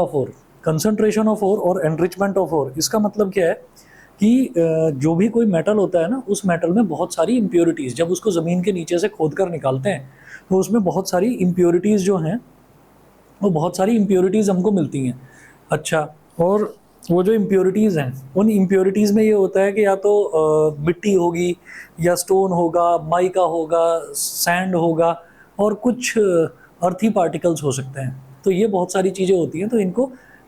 Of ore, concentration of ore और enrichment of ore, इसका मतलब क्या है कि जो भी कोई मेटल होता है ना, उस मेटल में बहुत सारी इम्प्योरिटीज़, जब उसको ज़मीन के नीचे से खोद कर निकालते हैं तो उसमें बहुत सारी इम्प्योरिटीज़ जो हैं, वो बहुत सारी इम्प्योरिटीज़ हमको मिलती हैं। अच्छा, और वो जो इम्प्योरिटीज़ हैं, उन इम्प्योरिटीज़ में ये होता है कि या तो मिट्टी होगी, या स्टोन होगा, माइका होगा, सैंड होगा, और कुछ अर्थी पार्टिकल्स हो सकते हैं। तो ये बहुत सारी चीज़ें होती हैं, तो इनको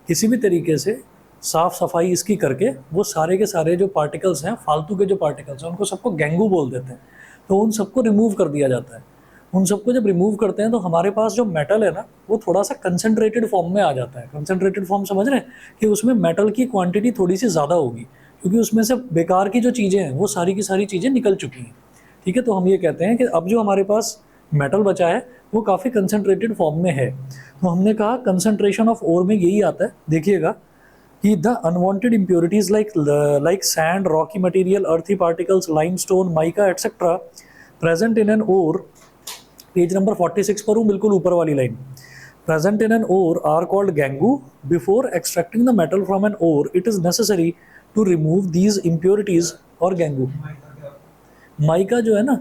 किसी भी तरीके से साफ़ सफाई इसकी करके वो सारे के सारे जो पार्टिकल्स हैं, फालतू के जो पार्टिकल्स हैं, उनको सबको गेंगू बोल देते हैं, तो उन सबको रिमूव कर दिया जाता है। उन सबको जब रिमूव करते हैं तो हमारे पास जो मेटल है ना, वो थोड़ा सा कंसनट्रेटेड फॉर्म में आ जाता है। कंसनट्रेटेड फॉर्म समझ रहे हैं कि उसमें मेटल की क्वांटिटी थोड़ी सी ज़्यादा होगी, क्योंकि उसमें से बेकार की जो चीज़ें हैं वो सारी की सारी चीज़ें निकल चुकी हैं। ठीक है, तो हम ये कहते हैं कि अब जो हमारे पास मेटल बचा है वो काफ़ी कंसनट्रेटेड फॉर्म में है। तो हमने कहा कंसनट्रेशन ऑफ ओर में यही आता है, देखिएगा कि the unwanted impurities like sand, rocky material, earthy particles, limestone, mica, etc. present in an ore, page number 46 पर हूँ, बिल्कुल ऊपर वाली line, present in an ore are called gangu. Before extracting the metal from an ore, it is necessary to remove these impurities और gangu. Mica जो है ना,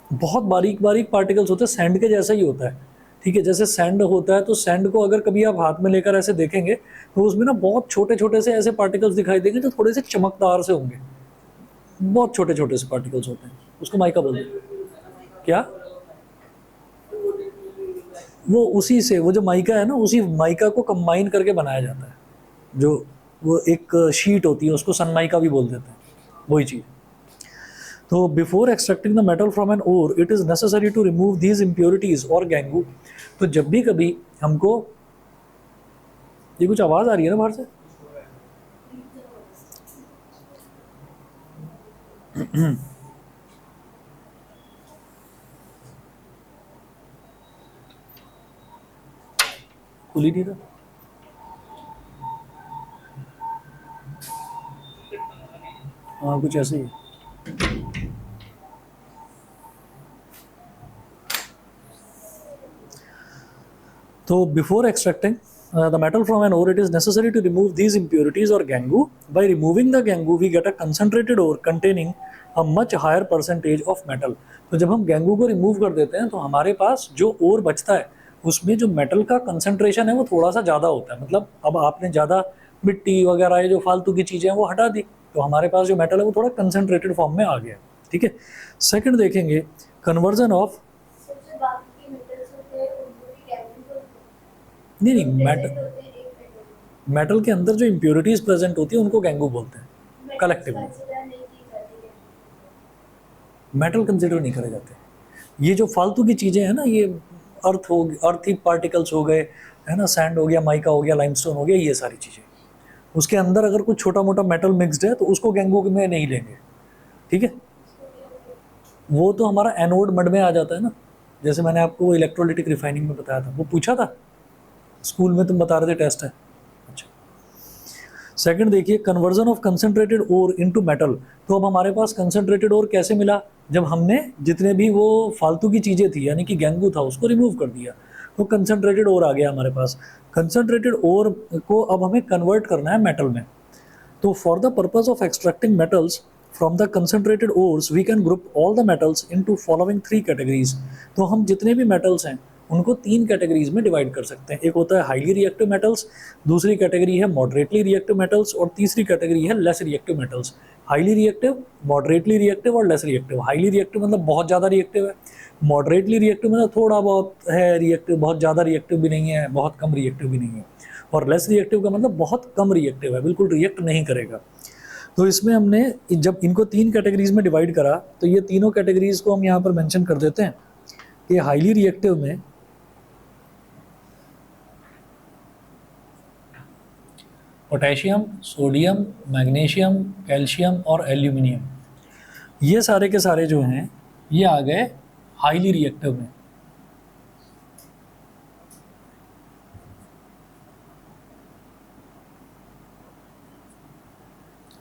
बहुत बारीक बारीक पार्टिकल्स होते हैं, सैंड के जैसा ही होता है। ठीक है, जैसे सैंड होता है, तो सैंड को अगर कभी आप हाथ में लेकर ऐसे देखेंगे तो उसमें ना बहुत छोटे छोटे से ऐसे पार्टिकल्स दिखाई देंगे जो थोड़े से चमकदार से होंगे, बहुत छोटे छोटे से पार्टिकल्स होते हैं, उसको माइका बोलते हैं। क्या वो उसी से, वो जो माइका है ना, उसी माइका को कंबाइन करके बनाया जाता है। जो वो एक शीट होती है उसको सन माइका भी बोल देते हैं, वही चीज़। तो before extracting the metal from an ore it is necessary to remove these impurities और गैंगू। तो जब भी कभी हमको, ये कुछ आवाज़ आ रही है ना बाहर से, खुल ही नहीं रहा। हाँ, कुछ ऐसे ही। तो before extracting the metal from an ore, it is necessary to remove these impurities or gangu. By removing the gangu, we get a concentrated ore containing a much higher percentage of metal. तो जब हम गेंगू को remove कर देते हैं तो हमारे पास जो ओर बचता है उसमें जो मेटल का कंसंट्रेशन है वो थोड़ा सा ज़्यादा होता है। मतलब अब आपने ज़्यादा मिट्टी वगैरह ये जो फालतू की चीज़ें हैं वो हटा दी, तो हमारे पास जो मेटल है वो थोड़ा कंसंट्रेटेड फॉर्म में आ गया। ठीक है, सेकंड देखेंगे कन्वर्जन ऑफ, नहीं नहीं, मेटल के अंदर जो इम्प्योरिटीज प्रेजेंट होती है उनको गैंगू बोलते हैं कलेक्टिवली। मेटल कंसिडर नहीं करे जाते। ये जो फालतू की चीज़ें हैं ना, ये अर्थी पार्टिकल्स हो गए, है ना, सैंड हो गया, माइका हो गया, लाइमस्टोन हो गया, ये सारी चीज़ें, उसके अंदर अगर कुछ छोटा मोटा मेटल मिक्सड है तो उसको गैंगू में नहीं लेंगे। ठीक है, वो तो हमारा एनोड मड में आ जाता है ना, जैसे मैंने आपको इलेक्ट्रोलिटिक रिफाइनिंग में बताया था, वो पूछा था स्कूल में, तुम बता रहे थे टेस्ट है। अच्छा, सेकंड देखिए conversion of concentrated ore into metal. तो अब हमारे पास कंसंट्रेटेड ओर कैसे मिला, जब हमने जितने भी वो फालतू की चीज़ें थी यानी कि गेंगू था उसको रिमूव कर दिया, तो कंसंट्रेटेड ओर आ गया हमारे पास। कंसंट्रेटेड ओर को अब हमें कन्वर्ट करना है मेटल में। तो for the purpose of extracting metals from the concentrated ores we can group all the metals into following 3 categories. तो हम जितने भी मेटल्स हैं उनको 3 कैटेगरीज में डिवाइड कर सकते हैं। एक होता है हाईली रिएक्टिव मेटल्स, दूसरी कैटेगरी है मॉडरेटली रिएक्टिव मेटल्स, और तीसरी कैटेगरी है less reactive metals. Highly reactive, moderately reactive और लेस रिएक्टिव। हाईली रिएक्टिव मतलब बहुत ज़्यादा रिएक्टिव है, मॉडरेटली रिएक्टिव मतलब थोड़ा बहुत है रिएक्टिव, बहुत ज़्यादा रिएक्टिव भी नहीं है, बहुत कम रिएक्टिव भी नहीं है, और लेस रिएक्टिव का मतलब बहुत कम रिएक्टिव है, बिल्कुल रिएक्ट नहीं करेगा। तो इसमें हमने जब इनको 3 कैटेगरीज में डिवाइड करा तो ये तीनों कैटेगरीज को हम यहाँ पर मेंशन कर देते हैं कि हाईली रिएक्टिव में पोटेशियम, सोडियम, मैग्नीशियम, कैल्शियम और एल्यूमिनियम, ये सारे के सारे जो हैं ये आ गए हाईली रिएक्टिव में।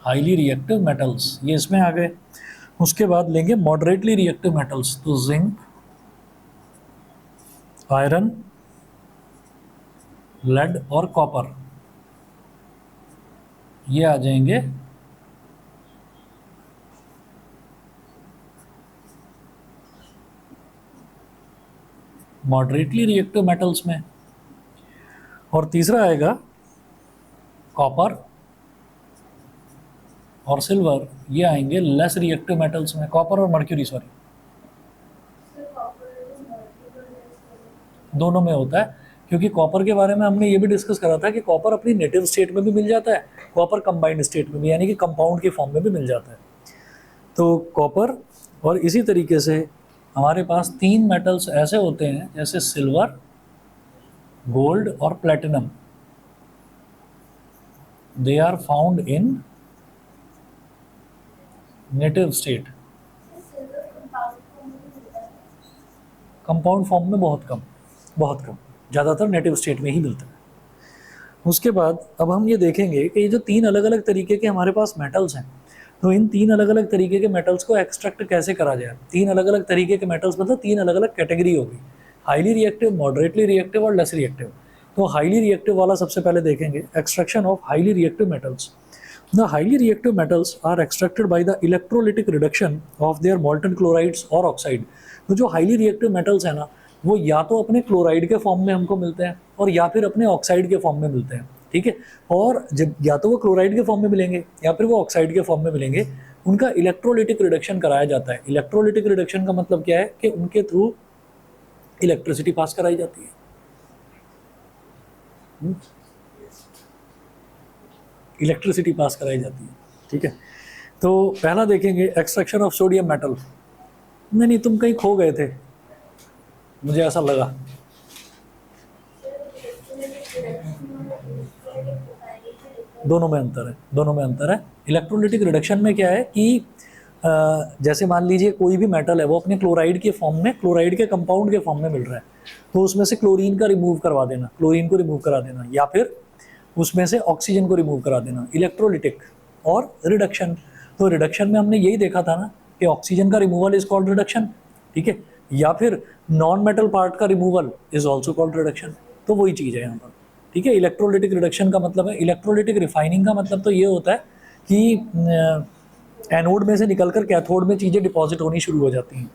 हाईली रिएक्टिव मेटल्स ये इसमें आ गए। उसके बाद लेंगे मॉडरेटली रिएक्टिव मेटल्स, तो जिंक, आयरन, लेड और कॉपर, ये आ जाएंगे मॉडरेटली रिएक्टिव मेटल्स में, और तीसरा आएगा कॉपर और सिल्वर, ये आएंगे लेस रिएक्टिव मेटल्स में, कॉपर और मर्क्यूरी, सॉरी, दोनों में होता है। क्योंकि कॉपर के बारे में हमने ये भी डिस्कस करा था कि कॉपर अपनी नेटिव स्टेट में भी मिल जाता है, कॉपर कंबाइंड स्टेट में भी, यानी कि कंपाउंड की फॉर्म में भी मिल जाता है। तो कॉपर, और इसी तरीके से हमारे पास 3 मेटल्स ऐसे होते हैं जैसे सिल्वर, गोल्ड और platinum, they are found in native state. Compound form में बहुत कम, बहुत कम, ज़्यादातर नेटिव स्टेट में ही मिलता है। उसके बाद अब हम ये देखेंगे कि ये जो 3 अलग अलग तरीके के हमारे पास मेटल्स हैं, तो इन 3 अलग अलग तरीके के मेटल्स को एक्सट्रैक्ट कैसे करा जाए। 3 अलग अलग तरीके के मेटल्स मतलब 3 अलग अलग कैटेगरी होगी, हाईली रिएक्टिव, मॉडरेटली रिएक्टिव और लेस रिएक्टिव। तो हाईली रिएक्टिव वाला सबसे पहले देखेंगे, extraction of highly reactive metals. The highly reactive metals are extracted by the electrolytic reduction of their molten chlorides और ऑक्साइड। तो जो हाईली रिएक्टिव मेटल्स है ना, वो या तो अपने क्लोराइड के फॉर्म में हमको मिलते हैं और या फिर अपने ऑक्साइड के फॉर्म में मिलते हैं, ठीक है। और जब या तो वो क्लोराइड के फॉर्म में मिलेंगे या फिर वो ऑक्साइड के फॉर्म में मिलेंगे, उनका इलेक्ट्रोलिटिक रिडक्शन कराया जाता है। इलेक्ट्रोलिटिक रिडक्शन का मतलब क्या है कि उनके थ्रू इलेक्ट्रिसिटी पास कराई जाती है। इलेक्ट्रिसिटी पास कराई जाती है, ठीक है। तो पहला देखेंगे एक्सट्रैक्शन ऑफ सोडियम मेटल। नहीं, तुम कहीं खो गए थे, मुझे ऐसा लगा। दोनों में अंतर है, दोनों में अंतर है। इलेक्ट्रोलिटिक रिडक्शन में क्या है कि जैसे मान लीजिए कोई भी मेटल है वो अपने क्लोराइड के फॉर्म में, क्लोराइड के कंपाउंड के फॉर्म में मिल रहा है, तो उसमें से क्लोरीन का रिमूव करवा देना, क्लोरीन को रिमूव करा देना, या फिर उसमें से ऑक्सीजन को रिमूव करा देना, इलेक्ट्रोलिटिक। और रिडक्शन, तो रिडक्शन में हमने यही देखा था ना कि ऑक्सीजन का रिमूवल इज कॉल्ड रिडक्शन, ठीक है, या फिर नॉन मेटल पार्ट का removal is also called reduction. तो वही चीज़ है यहाँ पर, ठीक है। इलेक्ट्रोलिटिक रिडक्शन का मतलब है, इलेक्ट्रोलिटिक रिफाइनिंग का मतलब तो ये होता है कि एनोड में से निकलकर कैथोड में चीज़ें डिपॉजिट होनी शुरू हो जाती हैं,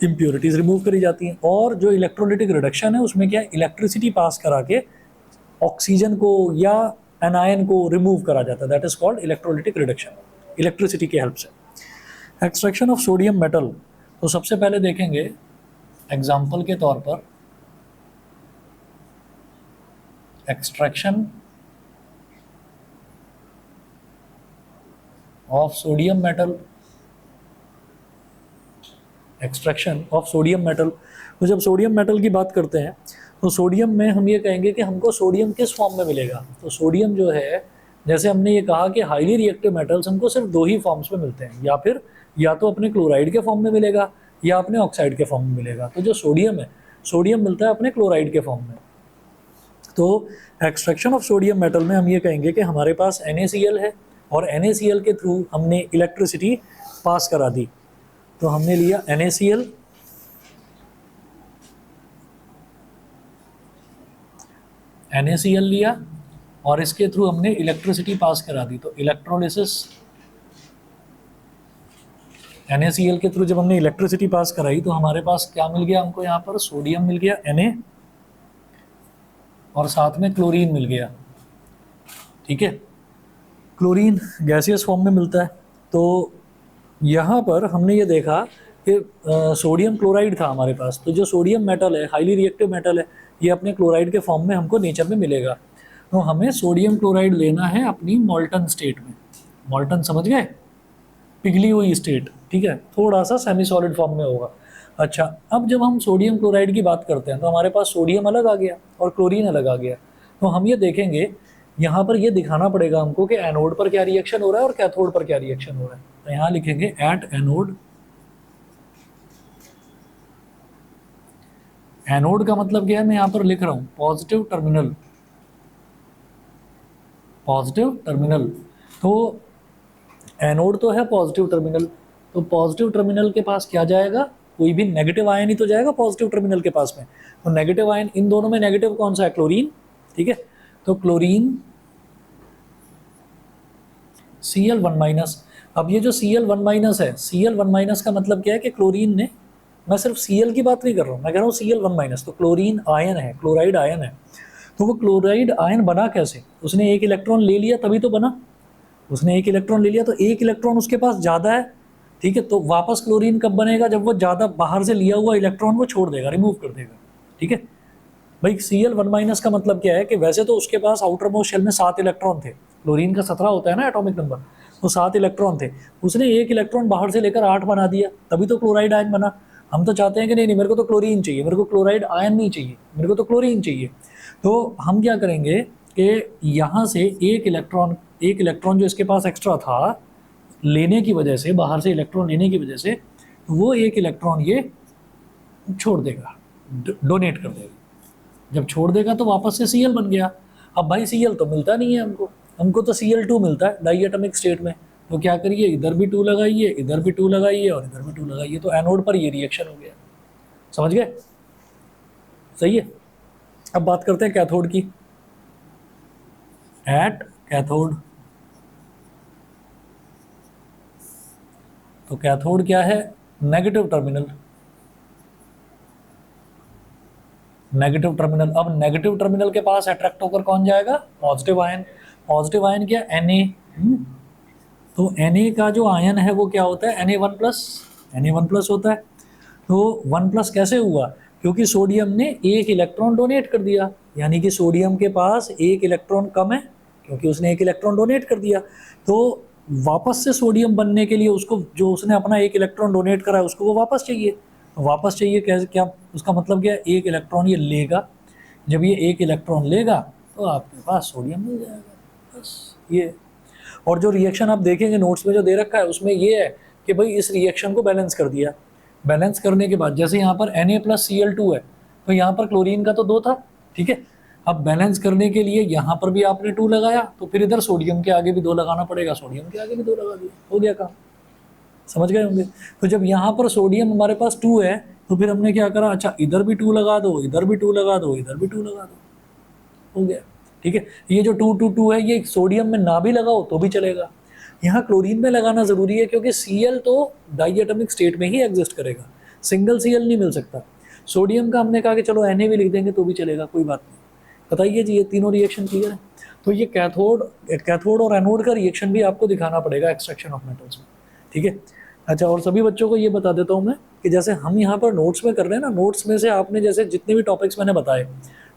इम्प्योरिटीज़ रिमूव करी जाती हैं। और जो इलेक्ट्रोलिटिक रिडक्शन है उसमें क्या है, इलेक्ट्रिसिटी पास करा के ऑक्सीजन को या एनायन को रिमूव करा जाता है, that is called electrolytic reduction, electricity की हेल्प से। एक्सट्रैक्शन ऑफ सोडियम मेटल, तो सबसे पहले देखेंगे एग्जाम्पल के तौर पर extraction of sodium metal, extraction of sodium metal. तो जब सोडियम मेटल की बात करते हैं तो सोडियम में हम ये कहेंगे कि हमको सोडियम किस फॉर्म में मिलेगा। तो सोडियम जो है, जैसे हमने ये कहा कि हाईली रिएक्टिव मेटल्स हमको सिर्फ 2 ही फॉर्म्स में मिलते हैं, या फिर या तो अपने क्लोराइड के फॉर्म में मिलेगा या अपने ऑक्साइड के फॉर्म में मिलेगा। तो जो सोडियम है, सोडियम मिलता है अपने क्लोराइड के फॉर्म में। तो एक्सट्रैक्शन ऑफ सोडियम मेटल में हम ये कहेंगे कि हमारे पास NaCl है और NaCl के थ्रू हमने इलेक्ट्रिसिटी पास करा दी। तो हमने लिया NaCl, लिया और इसके थ्रू हमने इलेक्ट्रिसिटी पास करा दी। तो इलेक्ट्रोलिसिस, NaCl के थ्रू जब हमने इलेक्ट्रिसिटी पास कराई तो हमारे पास क्या मिल गया हमको, यहाँ पर सोडियम मिल गया Na और साथ में क्लोरीन मिल गया, ठीक है। क्लोरीन गैसियस फॉर्म में मिलता है। तो यहाँ पर हमने ये देखा कि सोडियम क्लोराइड था हमारे पास, तो जो सोडियम मेटल है, हाईली रिएक्टिव मेटल है, ये अपने क्लोराइड के फॉर्म में हमको नेचर में मिलेगा। तो हमें सोडियम क्लोराइड लेना है अपनी मॉल्टन स्टेट में। मॉल्टन समझ गए, पिघली हुई स्टेट, ठीक है, थोड़ा सा सेमी सॉलिड फॉर्म में होगा। अच्छा, अब जब हम सोडियम क्लोराइड की बात करते हैं तो हमारे पास सोडियम अलग आ गया और क्लोरीन अलग आ गया। तो हम ये देखेंगे, यहाँ पर ये दिखाना पड़ेगा हमको कि एनोड पर क्या रिएक्शन हो रहा है और कैथोड पर क्या रिएक्शन हो रहा है। तो यहाँ लिखेंगे एट एनोड। एनोड का मतलब क्या है, मैं यहाँ पर लिख रहा हूँ पॉजिटिव टर्मिनल, पॉजिटिव टर्मिनल। तो एनोड तो है पॉजिटिव टर्मिनल, तो पॉजिटिव टर्मिनल के पास क्या जाएगा, कोई भी नेगेटिव आयन ही तो जाएगा पॉजिटिव टर्मिनल के पास में। तो नेगेटिव आयन, इन दोनों में नेगेटिव कौन सा है? क्लोरीन, ठीक है। तो क्लोरीन Cl1-। अब ये जो Cl1- है, Cl1- का मतलब क्या है कि क्लोरीन ने, मैं सिर्फ Cl की बात नहीं कर रहा हूँ, मैं कह रहा हूँ Cl1-। तो क्लोरीन आयन है, क्लोराइड आयन है। तो वो क्लोराइड आयन बना कैसे? उसने एक इलेक्ट्रॉन ले लिया तभी तो बना। उसने एक इलेक्ट्रॉन ले लिया तो एक इलेक्ट्रॉन उसके पास ज़्यादा है, ठीक है। तो वापस क्लोरीन कब बनेगा? जब वो ज़्यादा बाहर से लिया हुआ इलेक्ट्रॉन वो छोड़ देगा, रिमूव कर देगा, ठीक है भाई। Cl1- का मतलब क्या है कि वैसे तो उसके पास आउटर मोस्ट शेल में 7 इलेक्ट्रॉन थे, क्लोरीन का 17 होता है ना एटॉमिक नंबर, तो 7 इलेक्ट्रॉन थे। उसने एक इलेक्ट्रॉन बाहर से लेकर 8 बना दिया, तभी तो क्लोराइड आयन बना। हम तो चाहते हैं कि नहीं नहीं, मेरे को तो क्लोरीन चाहिए, मेरे को क्लोराइड आयन नहीं चाहिए, मेरे को तो क्लोरीन चाहिए। तो हम क्या करेंगे कि यहाँ से एक इलेक्ट्रॉन जो इसके पास एक्स्ट्रा था लेने की वजह से, बाहर से इलेक्ट्रॉन लेने की वजह से, वो एक इलेक्ट्रॉन ये छोड़ देगा, डोनेट कर देगा। जब छोड़ देगा तो वापस से Cl बन गया। अब भाई Cl तो मिलता नहीं है हमको, हमको तो Cl2 मिलता है डाई एटमिक स्टेट में। तो क्या करिए, इधर भी 2 लगाइए, इधर भी 2 लगाइए और इधर भी 2 लगाइए, तो एनोड पर ये रिएक्शन हो गया। समझ गए? सही है। अब बात करते हैं कैथोड की। एट कैथोड, तो कैथोड क्या है? Negative terminal. नेगेटिव टर्मिनल, अब नेगेटिव टर्मिनल के पास अट्रैक्ट होकर कौन जाएगा? Positive ion. पॉजिटिव आयन क्या? Na। तो Na का जो आयन है वो क्या होता है? Na1+ होता है। तो 1+ कैसे हुआ? क्योंकि सोडियम ने एक इलेक्ट्रॉन डोनेट कर दिया, यानी कि सोडियम के पास एक इलेक्ट्रॉन कम है क्योंकि उसने एक इलेक्ट्रॉन डोनेट कर दिया। तो वापस से सोडियम बनने के लिए उसको, जो उसने अपना एक इलेक्ट्रॉन डोनेट करा है उसको वो वापस चाहिए। तो वापस चाहिए कैसे? क्या उसका मतलब क्या है? एक इलेक्ट्रॉन ये लेगा। जब ये एक इलेक्ट्रॉन लेगा तो आपके पास सोडियम मिल जाएगा, बस ये। और जो रिएक्शन आप देखेंगे नोट्स में जो दे रखा है उसमें ये है कि भाई इस रिएक्शन को बैलेंस कर दिया। बैलेंस करने के बाद जैसे यहाँ पर Na+Cl2 है, तो यहाँ पर क्लोरीन का तो 2 था, ठीक है। अब बैलेंस करने के लिए यहाँ पर भी आपने 2 लगाया, तो फिर इधर सोडियम के आगे भी 2 लगाना पड़ेगा, सोडियम के आगे भी 2 लगा दिया, हो गया काम। समझ गए होंगे? तो जब यहाँ पर सोडियम हमारे पास 2 है, तो फिर हमने क्या करा? अच्छा, इधर भी 2 लगा दो, इधर भी 2 लगा दो, इधर भी 2 लगा दो, हो गया, ठीक है। ये जो 2 है ये सोडियम में ना भी लगाओ तो भी चलेगा। यहाँ क्लोरीन में लगाना जरूरी है क्योंकि Cl तो डाइएटमिक स्टेट में ही एग्जिस्ट करेगा, सिंगल Cl नहीं मिल सकता। सोडियम का हमने कहा कि चलो Na भी लिख देंगे तो भी चलेगा, कोई बात नहीं। बताइए जी, ये तीनों रिएक्शन क्लियर है? तो ये कैथोड और एनोड का रिएक्शन भी आपको दिखाना पड़ेगा एक्सट्रैक्शन ऑफ मेटल्स में, ठीक है। अच्छा, और सभी बच्चों को ये बता देता हूँ मैं कि जैसे हम यहाँ पर नोट्स में कर रहे हैं ना, नोट्स में से आपने जैसे जितने भी टॉपिक्स मैंने बताए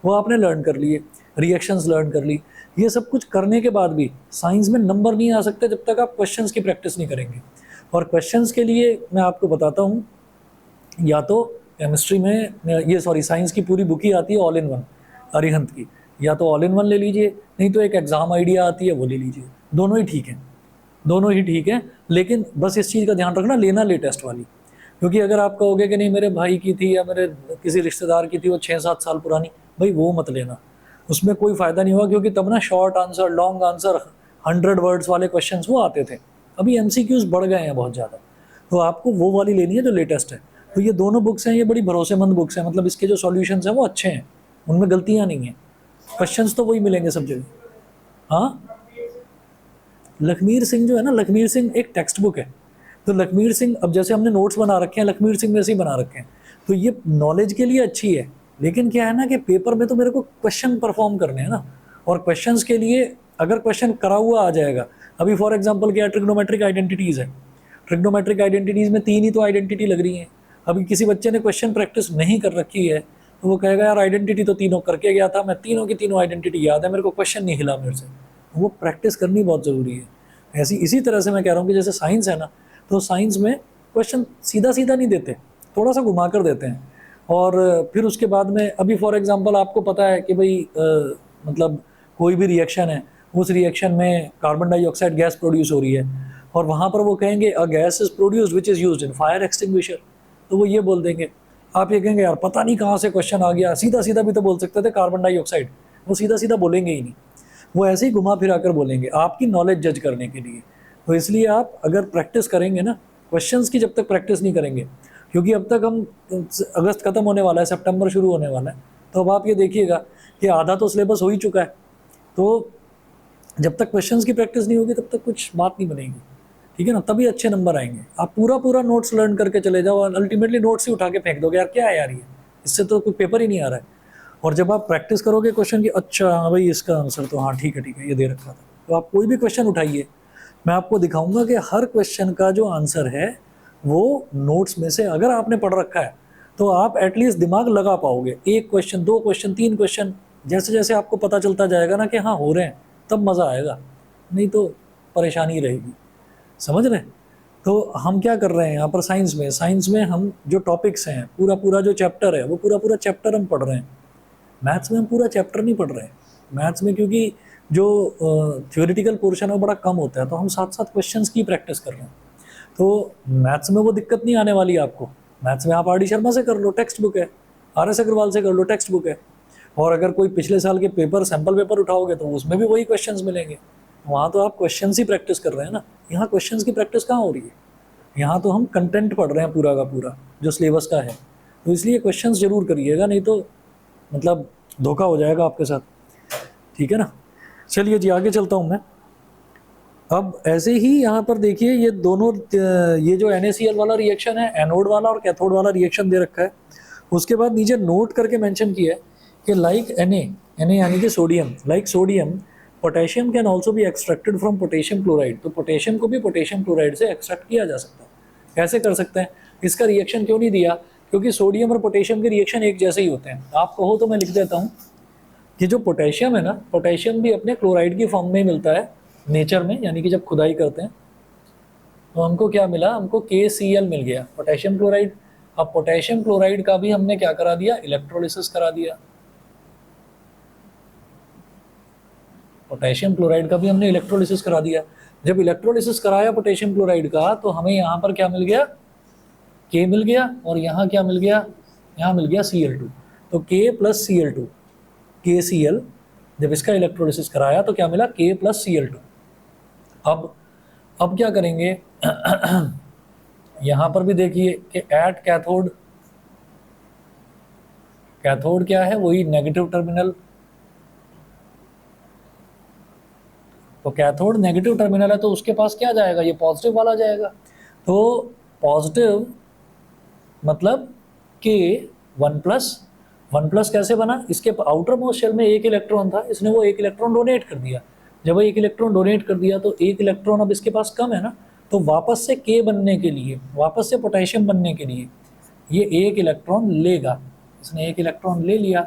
वो आपने लर्न कर लिए, रिएक्शंस लर्न कर ली। ये सब कुछ करने के बाद भी साइंस में नंबर नहीं आ सकते जब तक आप क्वेश्चंस की प्रैक्टिस नहीं करेंगे। और क्वेश्चंस के लिए मैं आपको बताता हूँ, या तो केमिस्ट्री में साइंस की पूरी बुक ही आती है ऑल इन वन अरिहंत की, या तो ऑल इन वन ले लीजिए, नहीं तो एक एग्जाम आइडिया आती है वो ले लीजिए। दोनों ही ठीक है, दोनों ही ठीक है। लेकिन बस इस चीज़ का ध्यान रखना, लेना लेटेस्ट वाली, क्योंकि अगर आप कहोगे कि नहीं मेरे भाई की थी या मेरे किसी रिश्तेदार की थी वो 6-7 साल पुरानी, भाई वो मत लेना, उसमें कोई फ़ायदा नहीं हुआ। क्योंकि तब ना short answer, long answer, 100 words वाले क्वेश्चन वो आते थे। अभी MCQs बढ़ गए हैं बहुत ज़्यादा, तो आपको वो वाली लेनी है जो लेटेस्ट है। तो ये दोनों बुक्स हैं, ये बड़ी भरोसेमंद बुक्स हैं, मतलब इसके जो सॉल्यूशंस हैं वो अच्छे हैं, उनमें गलतियाँ नहीं हैं, क्वेश्चंस तो वही मिलेंगे सब जगह। हाँ, लखमीर सिंह जो है ना, लखमीर सिंह एक टेक्स्ट बुक है। तो लखमीर सिंह, अब जैसे हमने नोट्स बना रखे हैं लखमीर सिंह में से ही बना रखे हैं, तो ये नॉलेज के लिए अच्छी है। लेकिन क्या है ना कि पेपर में तो मेरे को क्वेश्चन परफॉर्म करने हैं ना, और क्वेश्चंस के लिए अगर क्वेश्चन करा हुआ आ जाएगा, अभी फॉर एग्जांपल क्या, ट्रिग्नोमेट्रिक आइडेंटिटीज़ है, ट्रिग्नोमेट्रिक आइडेंटिटीज़ में 3 ही तो आइडेंटिटी लग रही हैं। अभी किसी बच्चे ने क्वेश्चन प्रैक्टिस नहीं कर रखी है तो वो कहेगा यार आइडेंटिटी तो तीनों करके गया था, मैं तीनों की तीनों आइडेंटिटी याद है, मेरे को क्वेश्चन नहीं हिला मेरे से। वो प्रैक्टिस करनी बहुत ज़रूरी है। ऐसी इसी तरह से मैं कह रहा हूँ कि जैसे साइंस है ना, तो साइंस में क्वेश्चन सीधा सीधा नहीं देते, थोड़ा सा घुमा कर देते हैं। और फिर उसके बाद में अभी फॉर एग्जांपल आपको पता है कि भाई मतलब कोई भी रिएक्शन है, उस रिएक्शन में कार्बन डाइऑक्साइड गैस प्रोड्यूस हो रही है, और वहाँ पर वो कहेंगे a gas is produced which is used in fire extinguisher, तो वो ये बोल देंगे। आप ये कहेंगे यार पता नहीं कहाँ से क्वेश्चन आ गया, सीधा सीधा भी तो बोल सकते थे कार्बन डाइऑक्साइड, वो सीधा सीधा बोलेंगे ही नहीं, वो ऐसे ही घुमा फिरा कर बोलेंगे आपकी नॉलेज जज करने के लिए। तो इसलिए आप अगर प्रैक्टिस करेंगे ना क्वेश्चंस की, जब तक प्रैक्टिस नहीं करेंगे, क्योंकि अब तक हम अगस्त खत्म होने वाला है, सितंबर शुरू होने वाला है, तो अब आप ये देखिएगा कि आधा तो सिलेबस हो ही चुका है। तो जब तक क्वेश्चंस की प्रैक्टिस नहीं होगी तब तक कुछ बात नहीं बनेगी, ठीक है ना, तभी अच्छे नंबर आएंगे। आप पूरा पूरा नोट्स लर्न करके चले जाओ और अल्टीमेटली नोट्स ही उठा के फेंक दोगे, यार क्या है यार ये, इससे तो कोई पेपर ही नहीं आ रहा है। और जब आप प्रैक्टिस करोगे क्वेश्चन की, अच्छा हाँ भाई इसका आंसर तो हाँ ठीक है ये दे रखा था, तो आप कोई भी क्वेश्चन उठाइए, मैं आपको दिखाऊंगा कि हर क्वेश्चन का जो आंसर है वो नोट्स में से अगर आपने पढ़ रखा है तो आप एटलीस्ट दिमाग लगा पाओगे। एक क्वेश्चन, दो क्वेश्चन, तीन क्वेश्चन, जैसे जैसे आपको पता चलता जाएगा ना कि हाँ हो रहे हैं, तब मज़ा आएगा, नहीं तो परेशानी रहेगी। समझ रहे? तो हम क्या कर रहे हैं यहाँ पर साइंस में हम जो टॉपिक्स हैं, पूरा पूरा जो चैप्टर है वो पूरा पूरा चैप्टर हम पढ़ रहे हैं। मैथ्स में हम पूरा चैप्टर नहीं पढ़ रहे हैं। मैथ्स में क्योंकि जो थ्योरेटिकल पोर्शन है वो बड़ा कम होता है, तो हम साथ साथ क्वेश्चंस की प्रैक्टिस कर रहे हैं। तो मैथ्स में वो दिक्कत नहीं आने वाली आपको। मैथ्स में आप आर.डी. शर्मा से कर लो, टेक्स्ट बुक है, आर.एस. अग्रवाल से कर लो, टेक्स्ट बुक है। और अगर कोई पिछले साल के पेपर, सैम्पल पेपर उठाओगे तो उसमें भी वही क्वेश्चंस मिलेंगे। वहाँ तो आप क्वेश्चंस ही प्रैक्टिस कर रहे हैं ना, यहाँ क्वेश्चंस की प्रैक्टिस कहाँ हो रही है? यहाँ तो हम कंटेंट पढ़ रहे हैं पूरा का पूरा जो सिलेबस का है। तो इसलिए क्वेश्चंस जरूर करिएगा, नहीं तो मतलब धोखा हो जाएगा आपके साथ, ठीक है ना। चलिए जी आगे चलता हूँ मैं। अब ऐसे ही यहाँ पर देखिए ये दोनों, ये जो NaCl वाला रिएक्शन है, एनोड वाला और कैथोड वाला रिएक्शन दे रखा है। उसके बाद नीचे नोट करके मेंशन किया है कि लाइक Na यानी कि sodium, like sodium potassium can also be extracted from potassium chloride. तो पोटेशियम को भी पोटेशियम क्लोराइड से एक्सट्रैक्ट किया जा सकता है। कैसे कर सकते हैं? इसका रिएक्शन क्यों नहीं दिया? क्योंकि सोडियम और पोटेशियम के रिएक्शन एक जैसे ही होते हैं। आप कहो तो मैं लिख देता हूँ कि जो पोटेशियम है ना, पोटेशियम भी अपने क्लोराइड की फॉर्म में मिलता है नेचर में, यानी कि जब खुदाई करते हैं तो हमको क्या मिला, हमको KCl मिल गया, पोटेशियम क्लोराइड। अब पोटेशियम क्लोराइड का भी हमने क्या करा दिया, इलेक्ट्रोलिसिस करा दिया। पोटेशियम क्लोराइड का भी हमने इलेक्ट्रोलिसिस करा दिया। जब इलेक्ट्रोलिसिस कराया पोटेशियम क्लोराइड का, तो हमें यहाँ पर क्या मिल गया, K मिल गया, और यहाँ क्या मिल गया, यहाँ मिल गया Cl2। तो K प्लस Cl2, KCl, जब इसका इलेक्ट्रोलिसिस कराया तो क्या मिला, K प्लस Cl2। अब क्या करेंगे यहाँ पर भी देखिए कि एट कैथोड, कैथोड क्या है, वही नेगेटिव टर्मिनल। तो कैथोड नेगेटिव टर्मिनल है तो उसके पास क्या जाएगा, ये पॉजिटिव वाला जाएगा। तो पॉजिटिव मतलब कि 1+1+ कैसे बना, इसके आउटर मोस्ट शेल में एक इलेक्ट्रॉन था, इसने वो एक इलेक्ट्रॉन डोनेट कर दिया। जब वो एक इलेक्ट्रॉन डोनेट कर दिया तो एक इलेक्ट्रॉन अब इसके पास कम है ना, तो वापस से K बनने के लिए, वापस से पोटेशियम बनने के लिए ये एक इलेक्ट्रॉन लेगा। इसने एक इलेक्ट्रॉन ले लिया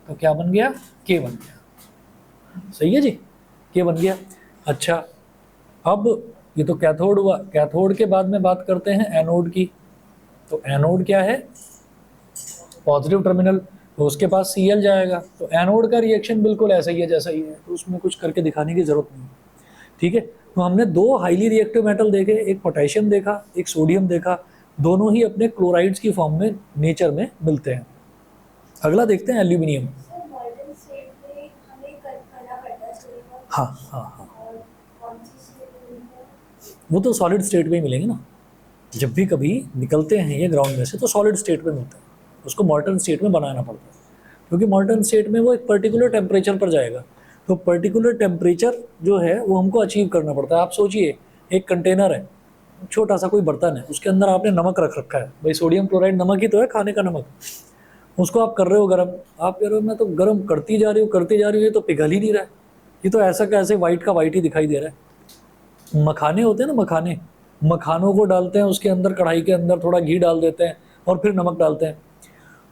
तो क्या बन गया, K बन गया। सही है जी, K बन गया। अच्छा, अब ये तो कैथोड हुआ। कैथोड के बाद में बात करते हैं एनोड की। तो एनोड क्या है, पॉजिटिव टर्मिनल, तो उसके पास Cl जाएगा। तो एनोड का रिएक्शन बिल्कुल ऐसा ही है जैसा ही है, तो उसमें कुछ करके दिखाने की जरूरत नहीं, ठीक है। तो हमने दो हाईली रिएक्टिव मेटल देखे, एक पोटेशियम देखा, एक सोडियम देखा, दोनों ही अपने क्लोराइड्स की फॉर्म में नेचर में मिलते हैं। अगला देखते हैं एल्यूमिनियम। हाँ हाँ हाँ, वो तो सॉलिड स्टेट में ही मिलेंगे ना। जब भी कभी निकलते हैं ये ग्राउंड में से तो सॉलिड स्टेट में मिलते हैं, उसको मॉल्टन स्टेट में बनाना पड़ता है, क्योंकि मॉल्टन स्टेट में वो एक पर्टिकुलर टेम्परेचर पर जाएगा। तो पर्टिकुलर टेम्परेचर जो है वो हमको अचीव करना पड़ता है। आप सोचिए एक कंटेनर है, छोटा सा कोई बर्तन है, उसके अंदर आपने नमक रख रखा है, भाई सोडियम क्लोराइड नमक ही तो है, खाने का नमक। उसको आप कर रहे हो गर्म, आप कह रहे हो मैं तो गर्म करती जा रही हूँ, ये तो पिघल ही नहीं रहा है, ये तो ऐसा कैसे वाइट का वाइट ही दिखाई दे रहा है। मखाने होते हैं ना, मखानों को डालते हैं उसके अंदर, कढ़ाई के अंदर थोड़ा घी डाल देते हैं और फिर नमक डालते हैं,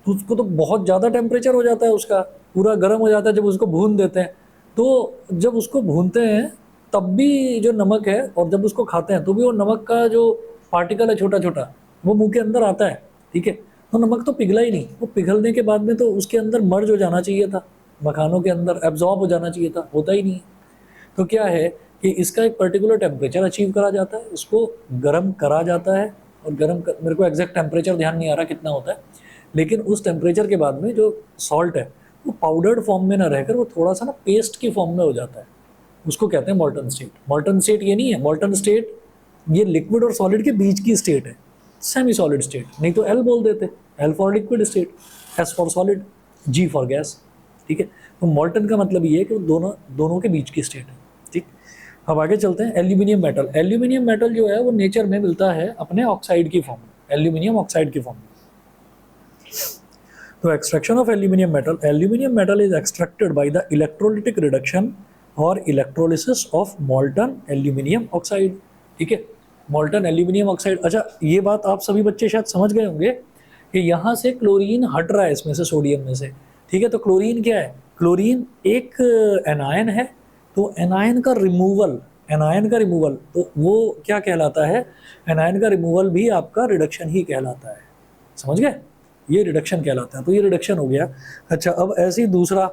तो उसको तो बहुत ज़्यादा टेम्परेचर हो जाता है, उसका पूरा गर्म हो जाता है। जब उसको भून देते हैं, तो जब उसको भूनते हैं तब भी जो नमक है, और जब उसको खाते हैं तो भी वो नमक का जो पार्टिकल है छोटा छोटा, वो मुंह के अंदर आता है, ठीक है। तो नमक तो पिघला ही नहीं, वो पिघलने के बाद में तो उसके अंदर मर्ज हो जाना चाहिए था, मखानों के अंदर एब्जॉर्ब हो जाना चाहिए था, होता ही नहीं। तो क्या है कि इसका एक पर्टिकुलर टेम्परेचर अचीव करा जाता है, इसको गर्म करा जाता है, और मेरे को एग्जैक्ट टेम्परेचर ध्यान नहीं आ रहा कितना होता है, लेकिन उस टेम्परेचर के बाद में जो सॉल्ट है वो पाउडर्ड फॉर्म में ना रहकर वो थोड़ा सा ना पेस्ट की फॉर्म में हो जाता है, उसको कहते हैं मॉल्टन स्टेट। मॉल्टन स्टेट ये नहीं है, मॉल्टन स्टेट ये लिक्विड और सॉलिड के बीच की स्टेट है। सेमी सॉलिड स्टेट, नहीं तो एल बोल देते, L for liquid state, S for solid, G for gas. ठीक है, तो मॉल्टन का मतलब ये है कि वो दोनों के बीच की स्टेट है। ठीक, अब आगे चलते हैं। एल्यूमिनियम मेटल, एल्यूमिनियम मेटल जो है वो नेचर में मिलता है अपने ऑक्साइड की फॉर्म में, एल्यूमिनियम ऑक्साइड की फॉर्म में। तो extraction of aluminium metal is extracted by the electrolytic reduction और electrolysis of molten aluminium oxide. ठीक है, मॉल्टन एल्यूमिनियम ऑक्साइड। अच्छा, ये बात आप सभी बच्चे शायद समझ गए होंगे कि यहाँ से क्लोरीन हट रहा है इसमें से, सोडियम में से। ठीक है, तो क्लोरीन क्या है? क्लोरीन एक एनायन है, तो एनायन का रिमूवल, तो वो क्या कहलाता है? एनायन का रिमूवल भी आपका रिडक्शन ही कहलाता है। समझ गए? ये रिडक्शन कहलाता है, तो ये रिडक्शन हो गया। अच्छा, अब ऐसे ही दूसरा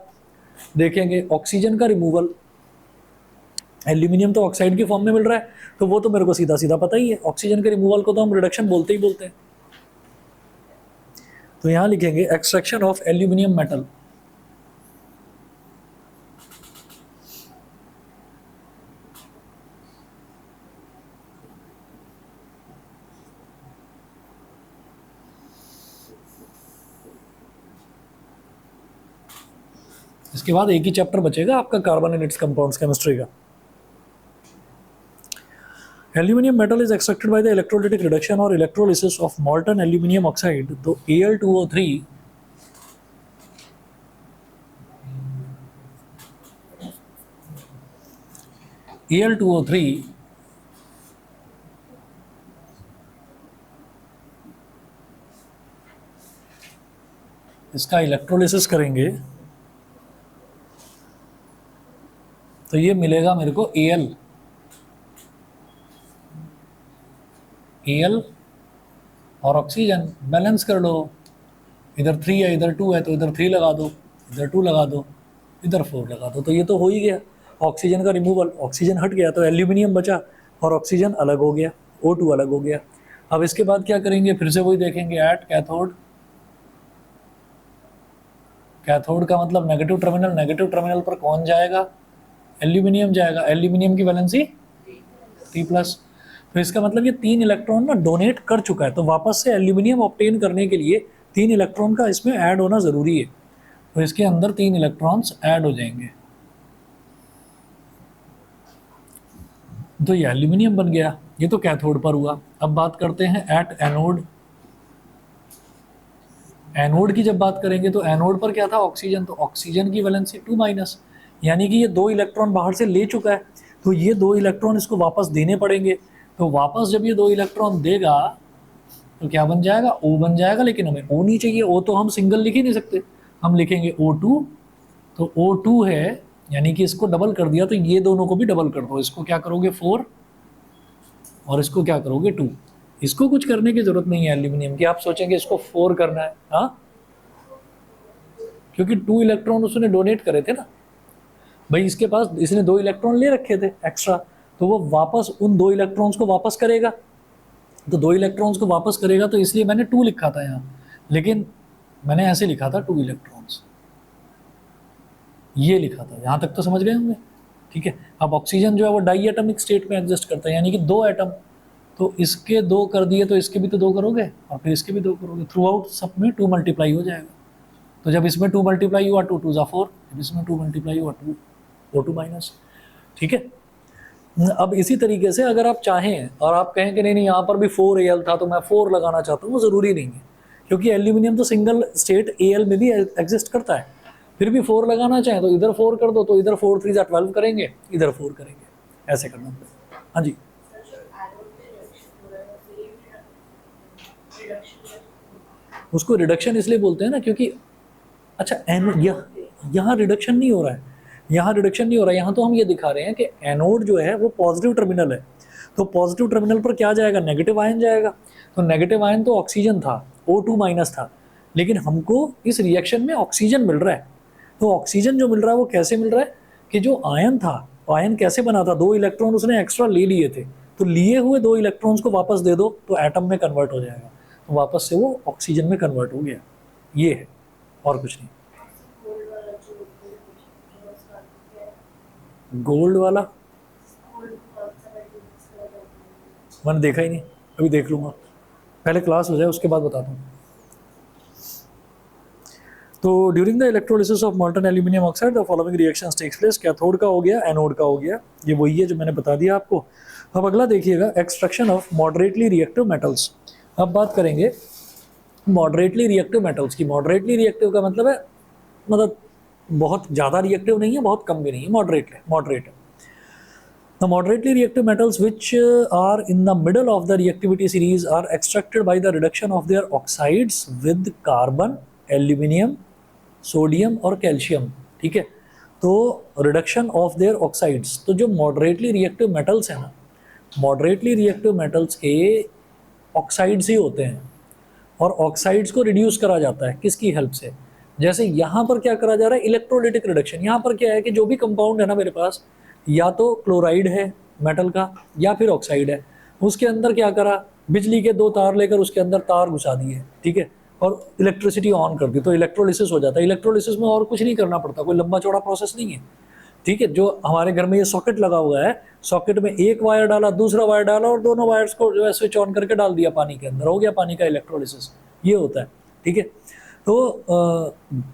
देखेंगे, ऑक्सीजन का रिमूवल। एल्यूमिनियम तो ऑक्साइड की फॉर्म में मिल रहा है, तो वो तो मेरे को सीधा सीधा पता ही है, ऑक्सीजन के रिमूवल को तो हम रिडक्शन बोलते ही बोलते हैं। तो यहां लिखेंगे एक्सट्रैक्शन ऑफ एल्यूमिनियम मेटल। इसके बाद एक ही चैप्टर बचेगा आपका, carbon and its compounds, chemistry का। Aluminium metal is extracted by the electrolytic reduction और electrolysis of molten aluminium oxide. तो Al2O3 इसका इलेक्ट्रोलिसिस करेंगे तो ये मिलेगा मेरे को Al और ऑक्सीजन बैलेंस कर लो, इधर 3 है इधर 2 है, तो इधर 3 लगा दो, इधर 2 लगा दो, इधर 4 लगा दो, तो ये तो हो ही गया। ऑक्सीजन का रिमूवल, ऑक्सीजन हट गया तो एल्यूमिनियम बचा और ऑक्सीजन अलग हो गया, O2 अलग हो गया। अब इसके बाद क्या करेंगे? फिर से वही देखेंगे, एट कैथोड। कैथोड का मतलब नेगेटिव टर्मिनल पर कौन जाएगा? एल्यूमिनियम जाएगा। एल्यूमिनियम की वैलेंसी 3+। तो इसका मतलब ये 3 इलेक्ट्रॉन ना डोनेट कर चुका है, तो वापस से एल्यूमिनियम ऑब्टेन करने के लिए 3 इलेक्ट्रॉन का इसमें ऐड होना ज़रूरी है। तो इसके अंदर 3 इलेक्ट्रॉन्स ऐड हो जाएंगे, तो ये एल्यूमिनियम बन गया। ये तो कैथोड पर हुआ। अब बात करते हैं एट एनोड। एनोड की जब बात करेंगे तो एनोड पर क्या था? ऑक्सीजन, तो ऑक्सीजन की वैलेंसी 2-, यानी कि ये 2 इलेक्ट्रॉन बाहर से ले चुका है, तो ये 2 इलेक्ट्रॉन इसको वापस देने पड़ेंगे। तो वापस जब ये 2 इलेक्ट्रॉन देगा तो क्या बन जाएगा? O बन जाएगा, लेकिन हमें O नहीं चाहिए, O तो हम सिंगल लिख ही नहीं सकते, हम लिखेंगे O2। तो O2 है, यानी कि इसको डबल कर दिया, तो ये दोनों को भी डबल कर दो। इसको क्या करोगे? 4, और इसको क्या करोगे? 2। इसको कुछ करने की जरूरत नहीं है एल्यूमिनियम की। आप सोचेंगे इसको 4 करना है, हाँ, क्योंकि 2 इलेक्ट्रॉन उसने डोनेट करे थे ना भाई, इसके पास इसने 2 इलेक्ट्रॉन ले रखे थे एक्स्ट्रा, तो वो वापस उन 2 इलेक्ट्रॉन्स को वापस करेगा। तो 2 इलेक्ट्रॉन्स को वापस करेगा, तो इसलिए मैंने 2 लिखा था यहाँ, लेकिन मैंने ऐसे लिखा था 2 इलेक्ट्रॉन्स, ये लिखा था। यहाँ तक तो समझ गए होंगे? ठीक है। अब ऑक्सीजन जो है वो डाई एटमिक स्टेट में एग्जिस्ट करता है, यानी कि 2 एटम, तो इसके 2 कर दिए तो इसके भी तो 2 करोगे, और फिर इसके भी 2 करोगे, थ्रू आउट सब में 2 मल्टीप्लाई हो जाएगा। तो जब इसमें 2 मल्टीप्लाई हुआ 2 2 ज़ा 4, जब इसमें 2 मल्टीप्लाई हुआ 2 O2-। ठीक है। अब इसी तरीके से अगर आप चाहें और आप कहें कि नहीं यहाँ पर भी 4Al था तो मैं 4 लगाना चाहता हूँ, वो ज़रूरी नहीं है, क्योंकि एल्यूमिनियम तो सिंगल स्टेट Al में भी एग्जिस्ट करता है। फिर भी 4 लगाना चाहें तो इधर 4 कर दो, तो इधर 4 3 ज़ा 12 करेंगे, इधर 4 करेंगे, ऐसे करना पड़ेगा। हाँ जी, उसको रिडक्शन इसलिए बोलते हैं ना, क्योंकि अच्छा यहाँ रिडक्शन नहीं हो रहा है, यहाँ तो हम ये दिखा रहे हैं कि एनोड जो है वो पॉजिटिव टर्मिनल है, तो पॉजिटिव टर्मिनल पर क्या जाएगा? नेगेटिव आयन जाएगा। तो नेगेटिव आयन तो ऑक्सीजन था, O2- था, लेकिन हमको इस रिएक्शन में ऑक्सीजन मिल रहा है। तो ऑक्सीजन जो मिल रहा है वो कैसे मिल रहा है कि जो आयन था, आयन कैसे बना था? 2 इलेक्ट्रॉन उसने एक्स्ट्रा ले लिए थे, तो लिए हुए 2 इलेक्ट्रॉन्स को वापस दे दो तो एटम में कन्वर्ट हो जाएगा, तो वापस से वो ऑक्सीजन में कन्वर्ट हो गया। ये है, और कुछ नहीं। गोल्ड वाला मैंने देखा ही नहीं, अभी देख लूँगा। पहले क्लास हो जाए उसके बाद बताता हूँ। तो during the electrolysis of molten aluminium oxide the following reactions takes place. Cathode का हो गया, एनोड का हो गया, ये वही है जो मैंने बता दिया आपको। अब अगला देखिएगा, extraction of moderately reactive metals. अब बात करेंगे मॉडरेटली रिएक्टिव मेटल्स की। मॉडरेटली रिएक्टिव का मतलब है, मतलब बहुत ज़्यादा रिएक्टिव नहीं है, बहुत कम भी नहीं है, मॉडरेट है, मॉडरेट है। The moderately reactive metals which are in the middle of the reactivity series are extracted by the reduction of their oxides with carbon, aluminium, sodium और कैल्शियम। ठीक है, तो रिडक्शन ऑफ देयर ऑक्साइड्स। तो जो moderately reactive metals हैं ना, moderately reactive metals के oxides ही होते हैं, और ऑक्साइड्स को रिड्यूस करा जाता है किसकी हेल्प से? जैसे यहाँ पर क्या करा जा रहा है, इलेक्ट्रोलिटिक रिडक्शन। यहाँ पर क्या है कि जो भी कंपाउंड है ना मेरे पास, या तो क्लोराइड है मेटल का या फिर ऑक्साइड है, उसके अंदर क्या करा, बिजली के 2 तार लेकर उसके अंदर तार घुसा दिए, ठीक है, और इलेक्ट्रिसिटी ऑन कर दी, तो इलेक्ट्रोलिसिस हो जाता है। इलेक्ट्रोलिसिस में और कुछ नहीं करना पड़ता, कोई लंबा चौड़ा प्रोसेस नहीं है। ठीक है, जो हमारे घर में ये सॉकेट लगा हुआ है, सॉकेट में एक वायर डाला, दूसरा वायर डाला, और दोनों वायर्स को जो है स्विच ऑन करके डाल दिया पानी के अंदर, हो गया पानी का इलेक्ट्रोलिसिस, ये होता है। ठीक है, तो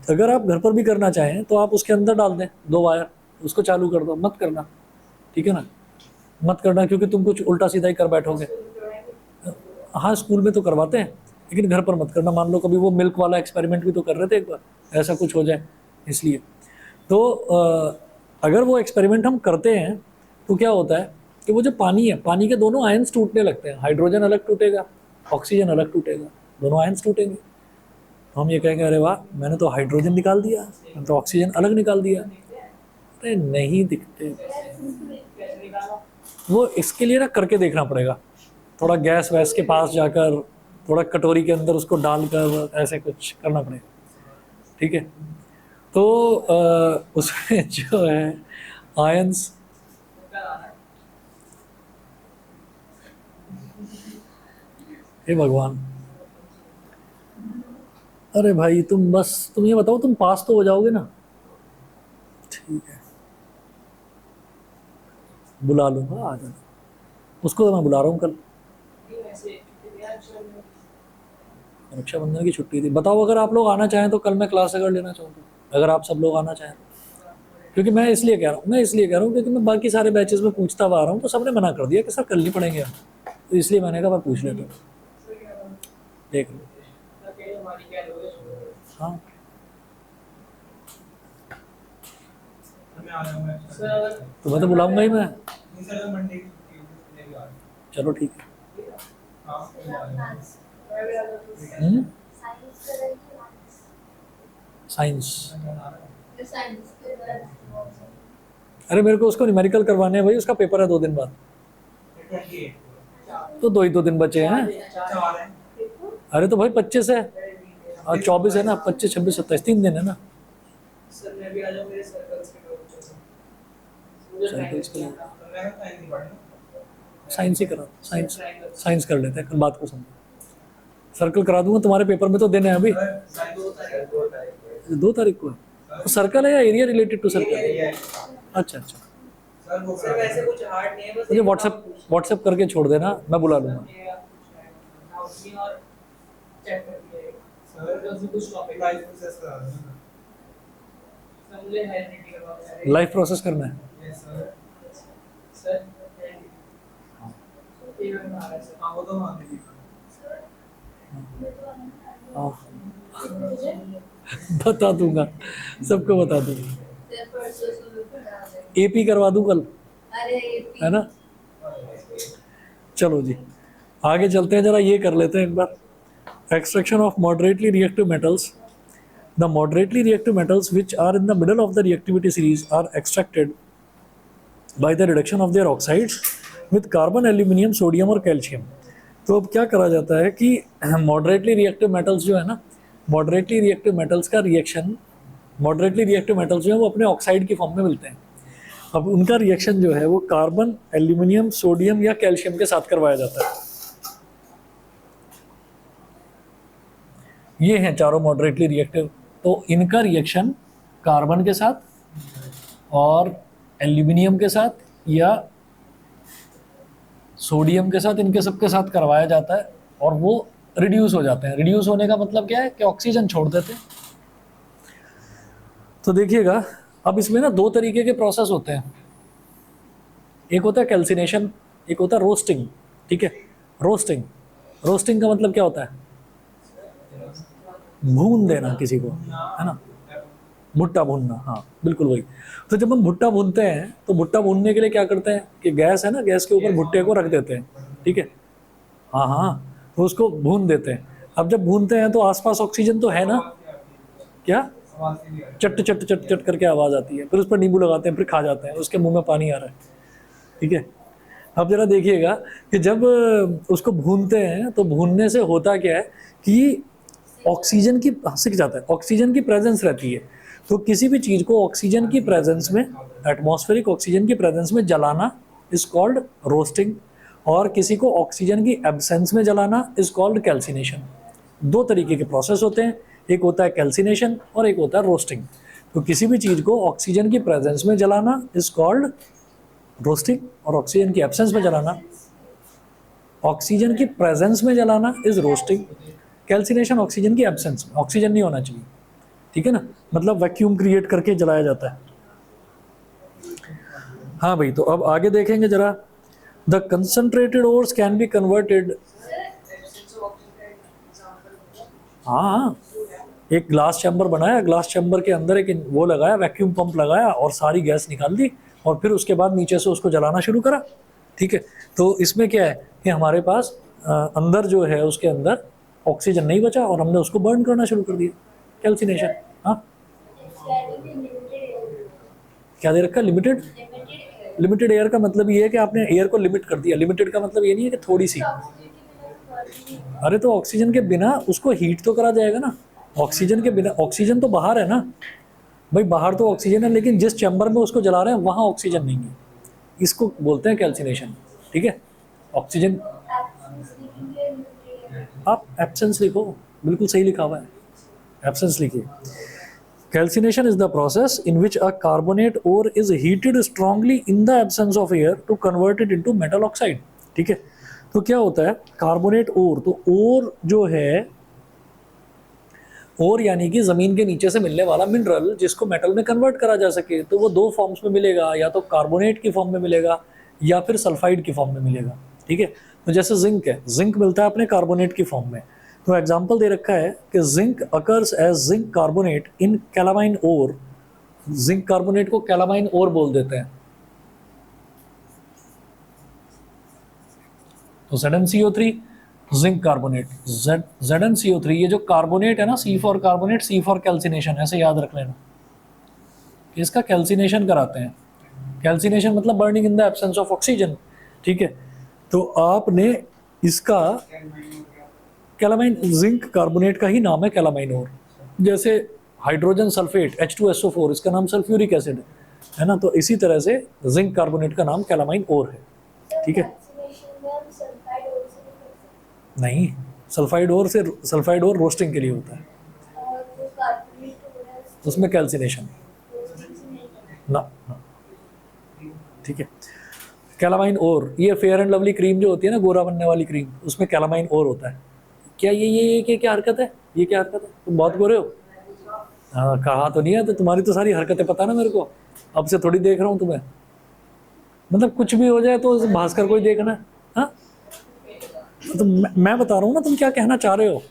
अगर आप घर पर भी करना चाहें तो आप उसके अंदर डाल दें 2 वायर, उसको चालू कर दो, मत करना, ठीक है ना, मत करना, क्योंकि तुम कुछ उल्टा सीधा ही कर बैठोगे। हाँ, स्कूल में तो करवाते हैं, लेकिन घर पर मत करना। मान लो कभी वो मिल्क वाला एक्सपेरिमेंट भी तो कर रहे थे एक बार, ऐसा कुछ हो जाए इसलिए। तो अगर वो एक्सपेरिमेंट हम करते हैं तो क्या होता है कि वो जो पानी है, पानी के दोनों आयंस टूटने लगते हैं, हाइड्रोजन अलग टूटेगा, ऑक्सीजन अलग टूटेगा, दोनों आयंस टूटेंगे। तो हम ये कहेंगे अरे वाह, मैंने तो हाइड्रोजन निकाल दिया, मैंने तो ऑक्सीजन अलग निकाल दिया। अरे नहीं दिखते वो, इसके लिए ना करके देखना पड़ेगा, थोड़ा गैस वैस के पास जाकर, थोड़ा कटोरी के अंदर उसको डालकर ऐसे कुछ करना पड़ेगा। ठीक है, तो उसमें जो है आयंस, हे भगवान, अरे भाई तुम बस, तुम ये बताओ तुम पास तो हो जाओगे ना? ठीक है, बुला लूंगा, आ जाना। उसको तो मैं बुला रहा हूँ कल, रक्षाबंधन की छुट्टी थी। बताओ अगर आप लोग आना चाहें तो कल मैं क्लास अगर लेना चाहूँ तो, अगर आप सब लोग आना चाहें। क्योंकि मैं इसलिए कह रहा हूँ क्योंकि मैं बाकी सारे बैचेस में पूछता हुआ आ रहा हूँ, तो सबने मना कर दिया कि सर कल नहीं पढ़ेंगे हम, तो इसलिए मैंने कहा मैं पूछ लेता हूँ, देख लो। हाँ, तो मैं तो बुलाऊंगा ही मैं। चलो ठीक है। साइंस, अरे मेरे को उसको न्यूमेरिकल करवाने हैं भाई, उसका पेपर है 2 दिन बाद, तो 2 दिन बचे हैं। अरे तो भाई 25 है और 24 है ना, 25, 26, 27, 3 दिन है ना। साइंस ही करा, साइंस कर लेते हैं, कल बात को समझो। सर्कल करा दूंगा, तुम्हारे पेपर में तो दिन है अभी, 2 तारीख को है। तो सर्कल है या एरिया रिलेटेड टू सर्कल? अच्छा अच्छा, मुझे व्हाट्सएप करके छोड़ देना, मैं बुला लूँगा। लाइफ प्रोसेस करना है। बता दूंगा, सबको बता दूंगा। एपी करवा दूं कल, है ना। चलो जी, आगे चलते हैं, जरा ये कर लेते हैं एक बार। Extraction of moderately reactive metals. The moderately reactive metals which are in the middle of the reactivity series are extracted by the reduction of their oxides with carbon, aluminium, sodium और कैल्शियम। तो अब क्या करा जाता है कि moderately reactive metals जो है ना, मॉडरेटली रिएक्टिव मेटल्स का रिएक्शन, मॉडरेटली रिएक्टिव मेटल्स जो है वो अपने ऑक्साइड की फॉर्म में मिलते हैं। अब उनका रिएक्शन जो है वो कार्बन, एल्यूमिनियम, सोडियम या कैल्शियम के साथ करवाया जाता है। ये हैं चारों मॉडरेटली रिएक्टिव। तो इनका रिएक्शन कार्बन के साथ और एल्यूमिनियम के साथ या सोडियम के साथ, इनके सबके साथ करवाया जाता है, और वो रिड्यूस हो जाते हैं। रिड्यूस होने का मतलब क्या है कि ऑक्सीजन छोड़ देते हैं। तो देखिएगा, अब इसमें ना दो तरीके के प्रोसेस होते हैं, एक होता है कैल्सिनेशन, एक होता है रोस्टिंग। ठीक है, रोस्टिंग, रोस्टिंग का मतलब क्या होता है? भून देना किसी को, है ना, भुट्टा भूनना, हाँ बिल्कुल वही। तो जब हम भुट्टा भूनते हैं तो भुट्टा भूनने के लिए क्या करते हैं कि गैस है ना, गैस के ऊपर भुट्टे को रख देते हैं। ठीक है, हाँ हाँ, तो उसको भून देते हैं। अब जब भूनते हैं तो आसपास ऑक्सीजन तो है ना, क्या चट चट चट चट करके आवाज़ आती है, फिर उस पर नींबू लगाते हैं, फिर खा जाते हैं, उसके मुंह में पानी आ रहा है। ठीक है, अब जरा देखिएगा कि जब उसको भूनते हैं तो भूनने से होता क्या है कि ऑक्सीजन की, सिक जाता है, ऑक्सीजन की प्रेजेंस रहती है। तो किसी भी चीज़ को ऑक्सीजन की प्रेजेंस में, एटमॉस्फेरिक ऑक्सीजन की प्रेजेंस में जलाना इज कॉल्ड रोस्टिंग, और किसी को ऑक्सीजन की एब्सेंस में जलाना इज कॉल्ड कैल्सिनेशन। दो तरीके के प्रोसेस होते हैं, एक होता है कैल्सिनेशन और एक होता है रोस्टिंग। तो किसी भी चीज़ को ऑक्सीजन की प्रेजेंस में जलाना इज कॉल्ड रोस्टिंग, और ऑक्सीजन की एब्सेंस में जलाना, ऑक्सीजन की प्रेजेंस में जलाना इज रोस्टिंग। कैल्सिनेशन ऑक्सीजन की एब्सेंस में, ऑक्सीजन नहीं होना चाहिए। ठीक है ना, मतलब वैक्यूम क्रिएट करके जलाया जाता है। हाँ भाई, तो अब आगे देखेंगे जरा। The concentrated ores can be converted, हाँ, एक ग्लास चैम्बर बनाया, ग्लास चैम्बर के अंदर एक वो लगाया, वैक्यूम पंप लगाया और सारी गैस निकाल दी, और फिर उसके बाद नीचे से उसको जलाना शुरू करा। ठीक है, तो इसमें क्या है कि हमारे पास अंदर जो है उसके अंदर ऑक्सीजन नहीं बचा और हमने उसको बर्न करना शुरू कर दिया, कैल्सिनेशन। हाँ, क्या दे रखा? लिमिटेड। लिमिटेड एयर का मतलब ये है कि आपने एयर को लिमिट कर दिया। लिमिटेड का मतलब ये नहीं है कि थोड़ी सी, अरे तो ऑक्सीजन के बिना उसको हीट तो करा जाएगा ना। ऑक्सीजन के बिना, ऑक्सीजन तो बाहर है ना भाई, बाहर तो ऑक्सीजन है, लेकिन जिस चैम्बर में उसको जला रहे हैं वहाँ ऑक्सीजन नहीं है, इसको बोलते हैं कैल्सिनेशन। ठीक है, ऑक्सीजन, आप एब्सेंस लिखो, बिल्कुल सही लिखा हुआ है, एब्सेंस लिखिए। Calcination is the process in which a carbonate ore is heated strongly in the absence of air to convert it into metal oxide. ठीक है, तो क्या होता है कार्बोनेट ओर, तो ओर जो है, ओर यानी कि जमीन के नीचे से मिलने वाला मिनरल जिसको मेटल में कन्वर्ट करा जा सके, तो वो दो फॉर्म्स में मिलेगा, या तो कार्बोनेट की फॉर्म में मिलेगा या फिर सल्फाइड की फॉर्म में मिलेगा। ठीक है, तो जैसे जिंक है, जिंक मिलता है अपने कार्बोनेट की फॉर्म में। तो एग्जांपल दे रखा है कि zinc occurs as zinc carbonate in calamine ore, zinc carbonate को कैलामाइन ओर बोल देते हैं। तो ZnCO3 जिंक कार्बोनेट, ZnCO3, ये जो कार्बोनेट है ना, C for carbonate, C for calcination, ऐसे याद रख लेना, इसका कैल्सिनेशन कराते हैं। कैल्सिनेशन मतलब burning in the absence of oxygen. ठीक है, तो आपने इसका कैलामाइन, जिंक कार्बोनेट का ही नाम है कैलामाइन ओर। जैसे हाइड्रोजन सल्फेट H2SO4, इसका नाम सल्फ्यूरिक एसिड है ना, तो इसी तरह से जिंक कार्बोनेट का नाम कैलामाइन ओर है। ठीक है, नहीं, सल्फाइड ओर से, सल्फाइड ओर रोस्टिंग के लिए होता है, उसमें कैल्सिनेशन ना, ना। ठीक है, कैलामाइन ओर, ये फेयर एंड लवली क्रीम जो होती है ना, गोरा बनने वाली क्रीम, उसमें कैलामाइन ओर होता है। क्या ये क्या हरकत है, ये क्या हरकत है? तुम बहुत गोरे हो? हाँ, कहा तो नहीं है, तो तुम्हारी तो सारी हरकतें पता ना मेरे को, अब से थोड़ी देख रहा हूँ तुम्हें, मतलब कुछ भी हो जाए तो भास्कर को ही देखना है। हाँ, तो मैं बता रहा हूँ ना तुम क्या कहना चाह रहे हो,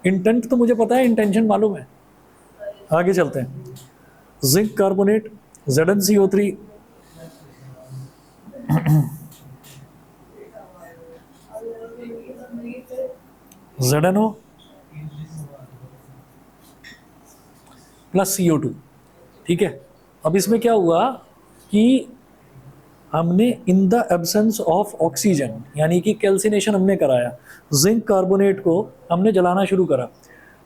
इंटेंट तो मुझे पता है, इंटेंशन मालूम है। आगे चलते हैं। Zinc carbonate, ZnCO3, ZnO plus CO2। ठीक है, अब इसमें क्या हुआ कि हमने इन द एब्सेंस ऑफ ऑक्सीजन, यानी कि कैल्सिनेशन हमने कराया, जिंक कार्बोनेट को हमने जलाना शुरू करा।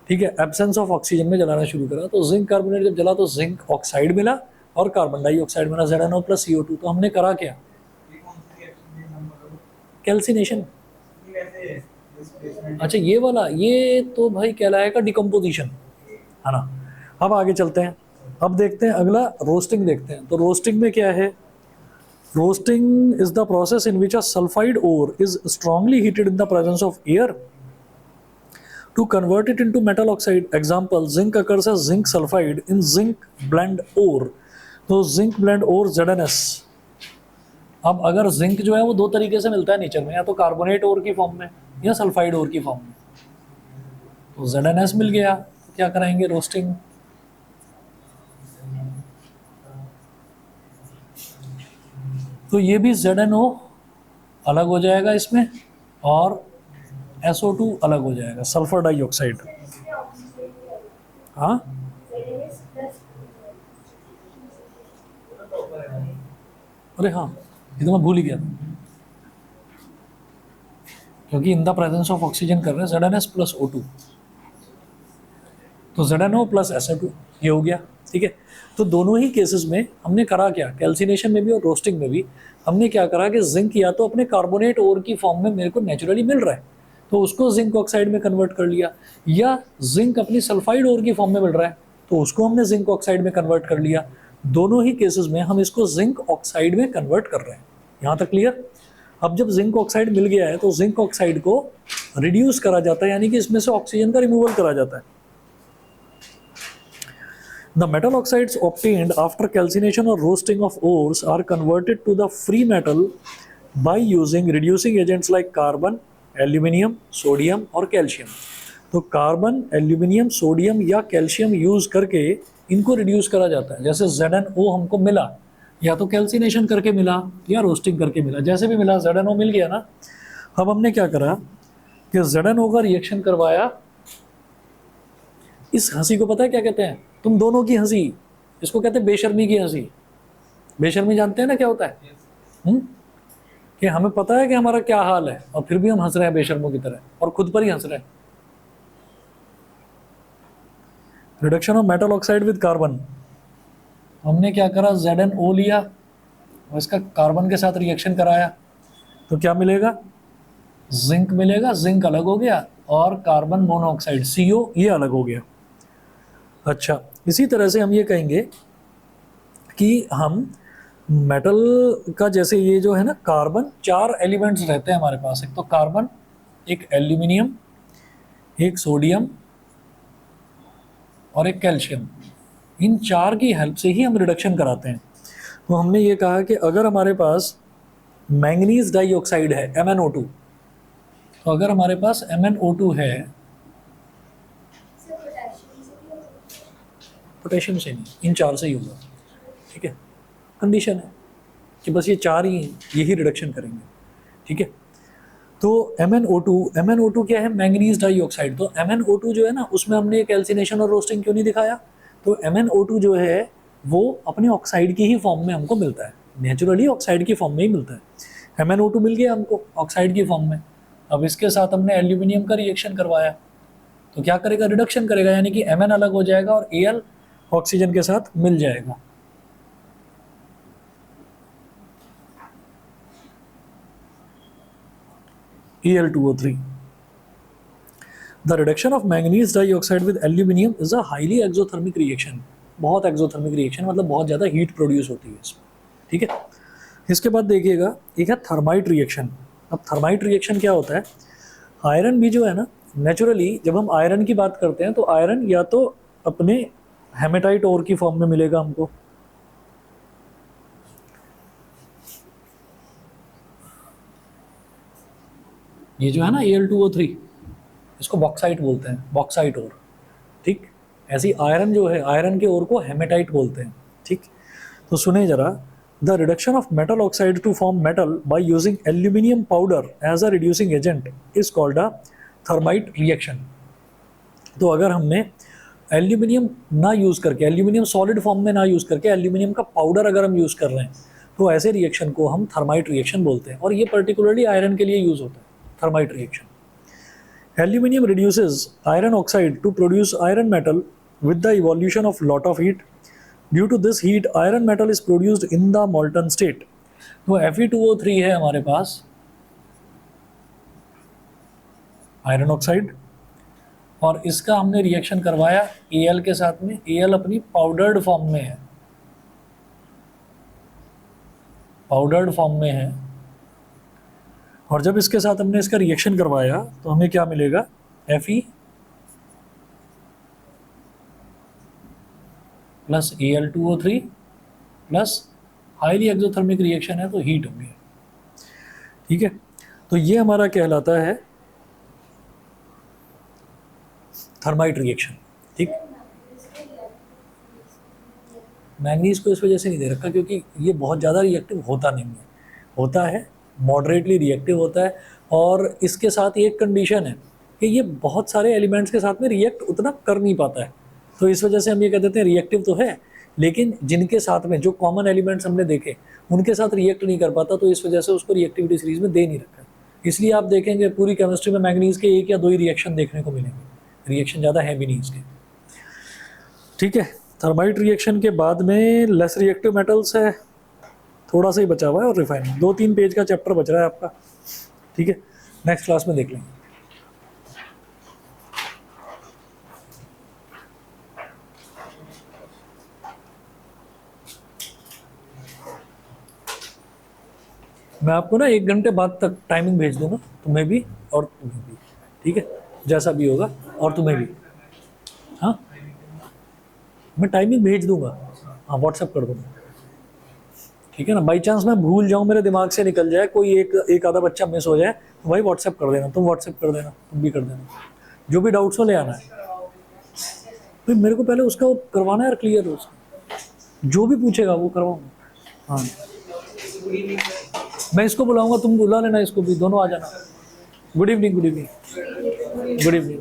ठीक है, एब्सेंस ऑफ ऑक्सीजन में जलाना शुरू करा, तो जिंक कार्बोनेट जब जला तो जिंक ऑक्साइड मिला और कार्बन डाइऑक्साइड मिला, ZnO प्लस CO2। तो हमने करा क्या? कैल्सिनेशन। अच्छा, ये वाला, ये तो भाई कहलाएगा डिकम्पोजिशन, है ना। अब आगे चलते हैं, अब देखते हैं अगला, रोस्टिंग देखते हैं। तो रोस्टिंग में क्या है? Roasting is the process in which a sulphide ore is strongly heated in the presence of air To convert it into metal oxide, example, zinc occurs as zinc sulfide in zinc blend ore. तो zinc blend ore ZnS. अब अगर zinc जो है वो दो तरीके से मिलता है नेचर में, या तो कार्बोनेट ओर की फॉर्म में या सल्फाइड ओर की फॉर्म में। तो ZnS मिल गया, तो क्या कराएंगे, रोस्टिंग। तो ये भी ZnO अलग हो जाएगा इसमें, और SO2 अलग हो जाएगा, सल्फर डाइऑक्साइड। हाँ, अरे हाँ, ये तो मैं भूल ही गया था, क्योंकि इन द प्रेजेंस ऑफ ऑक्सीजन कर रहे हैं ZnS प्लस O2, तो ZnO प्लस SO2 ये हो गया। ठीक है, तो दोनों ही केसेस में हमने करा क्या, कैल्सिनेशन में भी और रोस्टिंग में भी हमने क्या करा कि जिंक या तो अपने कार्बोनेट ओर की फॉर्म में मेरे को नेचुरली मिल रहा है तो उसको जिंक ऑक्साइड में कन्वर्ट कर लिया, या जिंक अपनी सल्फाइड ओर की फॉर्म में मिल रहा है तो उसको हमने जिंक ऑक्साइड में कन्वर्ट कर लिया। दोनों ही केसेस में हम इसको जिंक ऑक्साइड में कन्वर्ट कर रहे हैं। यहाँ तक क्लियर। अब जब जिंक ऑक्साइड मिल गया है तो जिंक ऑक्साइड को रिड्यूस करा जाता है, यानी कि इसमें से ऑक्सीजन का रिमूवल करा जाता है। The metal oxides obtained after calcination or roasting of ores are converted to the free metal by using reducing agents like carbon, aluminium, sodium और कैल्शियम। तो कार्बन, एल्यूमिनियम, सोडियम या कैल्शियम यूज करके इनको reduce करा जाता है। जैसे ZnO हमको मिला, या तो कैल्सिनेशन करके मिला या रोस्टिंग करके मिला, जैसे भी मिला ZnO मिल गया ना। अब हमने क्या करा कि ZnO का रिएक्शन करवाया। इस हंसी को पता है क्या कहते हैं, तुम दोनों की हंसी, इसको कहते हैं बेशर्मी की हंसी। बेशर्मी जानते हैं ना क्या होता है? कि हमें पता है कि हमारा क्या हाल है और फिर भी हम हंस रहे हैं बेशर्मों की तरह, और खुद पर ही हंस रहे हैं। Reduction of metal oxide with carbon, हमने क्या करा, ZnO लिया और इसका कार्बन के साथ रिएक्शन कराया तो क्या मिलेगा, जिंक मिलेगा। जिंक अलग हो गया और कार्बन मोनोऑक्साइड CO ये अलग हो गया। अच्छा, इसी तरह से हम ये कहेंगे कि हम मेटल का, जैसे ये जो है ना, कार्बन, 4 एलिमेंट्स रहते हैं हमारे पास। एक तो कार्बन, एक एल्यूमिनियम, एक सोडियम और एक कैल्शियम। इन 4 की हेल्प से ही हम रिडक्शन कराते हैं। तो हमने ये कहा कि अगर हमारे पास मैंगनीज डाइऑक्साइड है MnO2, तो अगर हमारे पास MnO2 है, पोटेशियम से नहीं, इन 4 से ही होगा। ठीक है, कंडीशन है कि बस ये 4 ही यही रिडक्शन करेंगे। ठीक है, तो MnO2 क्या है, मैंगनीज डाइऑक्साइड। तो MnO2 जो है ना, उसमें हमने कैल्सिनेशन और रोस्टिंग क्यों नहीं दिखाया, तो MnO2 जो है वो अपने ऑक्साइड की ही फॉर्म में हमको मिलता है, नेचुरली ऑक्साइड की फॉर्म में ही मिलता है। MnO2 मिल गया हमको ऑक्साइड की फॉर्म में। अब इसके साथ हमने एल्यूमिनियम का रिएक्शन करवाया तो क्या करेगा, रिडक्शन करेगा, यानी कि Mn अलग हो जाएगा और Al ऑक्सीजन के साथ मिल जाएगा। Al2O3। The reduction of manganese dioxide with aluminium is a highly exothermic reaction। बहुत एक्सोथर्मिक रिएक्शन, मतलब बहुत ज़्यादा हीट प्रोड्यूस होती है इसमें। ठीक है, इसके बाद देखिएगा, एक है थर्माइट रिएक्शन। अब थर्माइट रिएक्शन क्या होता है, आयरन भी जो है ना, नेचुरली जब हम आयरन की बात करते हैं तो आयरन या तो अपने हेमेटाइट ओर की फॉर्म में मिलेगा हमको, ये जो है ना Al2O3, इसको बॉक्साइट बोलते हैं, बॉक्साइट ओर। ठीक, ऐसी आयरन जो है, आयरन के ओर को हेमेटाइट बोलते हैं। ठीक, तो सुने जरा, the reduction of metal oxide to form metal by using aluminium powder as a reducing agent is called a thermite reaction. तो अगर हमने एल्यूमिनियम ना यूज़ करके, एल्यूमिनियम सॉलिड फॉर्म में ना यूज़ करके, एल्यूमिनियम का पाउडर अगर हम यूज़ कर रहे हैं तो ऐसे रिएक्शन को हम थर्माइट रिएक्शन बोलते हैं, और ये पर्टिकुलरली आयरन के लिए यूज़ होता है thermite reaction. Aluminium reduces iron oxide to produce iron metal with the evolution of lot of heat. Due to this heat, iron metal is produced in the molten state. तो Fe2O3 है हमारे पास, iron oxide, और इसका हमने reaction करवाया Al के साथ में। Al अपनी पाउडर्ड फॉर्म में है, पाउडर्ड फॉर्म में है, और जब इसके साथ हमने इसका रिएक्शन करवाया तो हमें क्या मिलेगा, Fe plus Al2O3 plus highly exothermic reaction है तो हीट होगी। ठीक है, तो ये हमारा कहलाता है थर्माइट रिएक्शन। ठीक, मैंगनीज को इस वजह से नहीं दे रखा क्योंकि ये बहुत ज़्यादा रिएक्टिव होता नहीं है, होता है मॉडरेटली रिएक्टिव होता है, और इसके साथ एक कंडीशन है कि ये बहुत सारे एलिमेंट्स के साथ में रिएक्ट उतना कर नहीं पाता है, तो इस वजह से हम ये कह देते हैं रिएक्टिव तो है, लेकिन जिनके साथ में जो कॉमन एलिमेंट्स हमने देखे उनके साथ रिएक्ट नहीं कर पाता, तो इस वजह से उसको रिएक्टिविटी सीरीज में दे नहीं रखा। इसलिए आप देखेंगे पूरी केमिस्ट्री में मैंगनीज के 1 या 2 ही रिएक्शन देखने को मिलेंगे, रिएक्शन ज़्यादा है भी नहीं इसके। ठीक है, थर्माइट रिएक्शन के बाद में लेस रिएक्टिव मेटल्स है, थोड़ा सा ही बचा हुआ है, और रिफाइनिंग 2-3 पेज का चैप्टर बच रहा है आपका। ठीक है, नेक्स्ट क्लास में देख लेंगे। मैं आपको ना 1 घंटे बाद तक टाइमिंग भेज दूंगा, तुम्हें भी और तुम्हें भी। ठीक है, जैसा भी होगा, और तुम्हें भी। हाँ, मैं टाइमिंग भेज दूंगा, हाँ व्हाट्सएप कर दूंगा। ठीक है ना, बाई चांस मैं भूल जाऊँ, मेरे दिमाग से निकल जाए, कोई एक आधा बच्चा मिस हो जाए, तो भाई व्हाट्सएप कर देना, तुम व्हाट्सएप कर देना, तुम भी कर देना, जो भी डाउट्स हो ले आना है। भाई मेरे को पहले उसका करवाना है यार क्लियर, उसका जो भी पूछेगा वो करवाऊंगा। हाँ, मैं इसको बुलाऊंगा, तुम बुला लेना इसको भी, दोनों आ जाना। Good evening, good evening, good evening.